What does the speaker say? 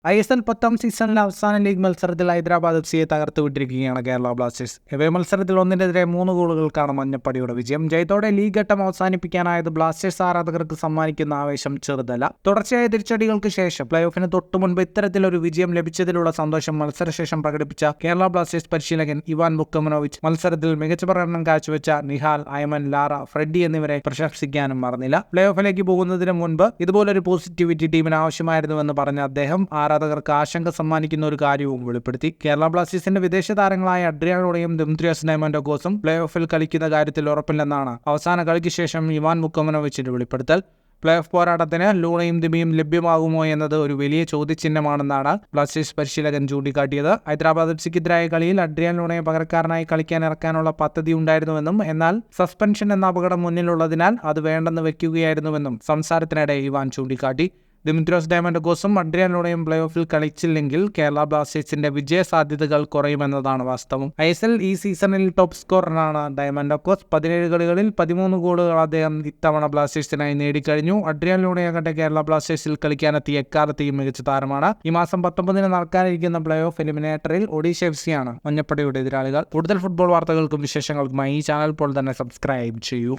ISL 10ാം സീസണിലെ അവസാന league മത്സരത്തിൽ ഹൈദരാബാദ് FCയെ തകർത്ത് വിട്ടിരിക്കുകയാണ് കേരള ബ്ലാസ്റ്റേഴ്സ്. ഇവേ മത്സരത്തിൽ 1-നെതിരെ 3 ഗോളുകൾക്കാണ് മഞ്ഞപ്പടിയുടെ വിജയം. ജയത്തോടെ ലീഗ് ഘട്ടം അവസാനിപ്പിക്കാനായത് ബ്ലാസ്റ്റേഴ്സ് ആരാധകർക്ക് സമ്മാനിക്കുന്ന ആവേശം ചെറുതല്ല. തുടർച്ചയായ തിരിച്ചടികൾക്ക് ശേഷം പ്ലേ ഓഫിന് തൊട്ടു മുൻപ് ഇത്തരത്തിലൊരു വിജയം ലഭിച്ചതിലുള്ള സന്തോഷം മത്സരശേഷം പ്രകടിപ്പിച്ച കേരള ബ്ലാസ്റ്റേഴ്സ് പരിശീലകൻ ഇവാൻ വുക്കമനോവിച്ച് മത്സരത്തിൽ മികച്ച പ്രകടനം കാഴ്ചവെച്ച നിഹാൽ, അയ്മൻ, ലാറ, ഫ്രെഡി എന്നിവരെ പ്രശംസിക്കാനും മറന്നില്ല. പ്ലേ ഓഫിലേക്ക് പോകുന്നതിന് മുൻപ് ഇതുപോലൊരു പോസിറ്റിവിറ്റി ടീമിന് ആവശ്യമായിരുന്നുവെന്ന് പറഞ്ഞ അദ്ദേഹം ആരാധകർക്ക് ആശങ്ക സമ്മാനിക്കുന്ന ഒരു കാര്യവും വെളിപ്പെടുത്തി. കേരള ബ്ലാസ്റ്റേഴ്സിന്റെ വിദേശ താരങ്ങളായ അഡ്രിയാനോടെയും ദിമിത്രിയോസ് ഡയമൻഡോക്കോസും പ്ലേ ഓഫിൽ കളിക്കുന്ന കാര്യത്തിൽ ഉറപ്പില്ലെന്നാണ് അവസാന കളിക്ക് ശേഷം ഇവാൻ വുക്കമനോവിച്ചിന്റെ വെളിപ്പെടുത്തൽ. പ്ലേ ഓഫ് പോരാട്ടത്തിന് ലൂണയും ദിമിയും ലഭ്യമാകുമോ എന്നത് ഒരു വലിയ ചോദ്യചിഹ്നമാണെന്നാണ് ബ്ലാസ്റ്റേഴ്സ് പരിശീലകൻ ചൂണ്ടിക്കാട്ടിയത്. ഹൈദരാബാദ് FCക്കെതിരായ കളിയിൽ അഡ്രിയാൻ ലൂണയെ പകരക്കാരനായി കളിക്കാൻ ഇറക്കാനുള്ള പദ്ധതി ഉണ്ടായിരുന്നുവെന്നും എന്നാൽ സസ്പെൻഷൻ എന്ന അപകടം മുന്നിലുള്ളതിനാൽ അത് വേണ്ടെന്ന് വെക്കുകയായിരുന്നുവെന്നും സംസാരത്തിനിടെ ഇവാൻ ചൂണ്ടിക്കാട്ടി. ദിമിത്രിയോസ് ഡയമൻഡോക്കോസും അഡ്രിയാൻ ലൂണയും പ്ലേ ഓഫിൽ കളിച്ചില്ലെങ്കിൽ കേരള ബ്ലാസ്റ്റേഴ്സിന്റെ വിജയ സാധ്യതകൾ കുറയുമെന്നതാണ് വാസ്തവം. ISL ഈ സീസണിൽ ടോപ്പ് സ്കോററാണ് ഡയമൻഡോക്കോസ്. 17 കളികളിൽ 13 ഗോളുകൾ അദ്ദേഹം ഇത്തവണ ബ്ലാസ്റ്റേഴ്സിനായി നേടിക്കഴിഞ്ഞു. അഡ്രിയാൻ ലൂണയാകട്ടെ കേരള ബ്ലാസ്റ്റേഴ്സിൽ കളിക്കാനെത്തിയ എക്കാലത്തെയും മികച്ച താരമാണ്. ഈ മാസം 19-ന് നടക്കാനിരിക്കുന്ന പ്ലേ ഓഫ് എലിമിനേറ്ററിൽ ഒഡീഷ FCയാണ് മഞ്ഞപ്പടയുടെ എതിരാളികൾ. കൂടുതൽ ഫുട്ബോൾ വാർത്തകൾക്കും വിശേഷങ്ങൾക്കുമായി ഈ ചാനൽ ഇപ്പോൾ തന്നെ സബ്സ്ക്രൈബ് ചെയ്യൂ.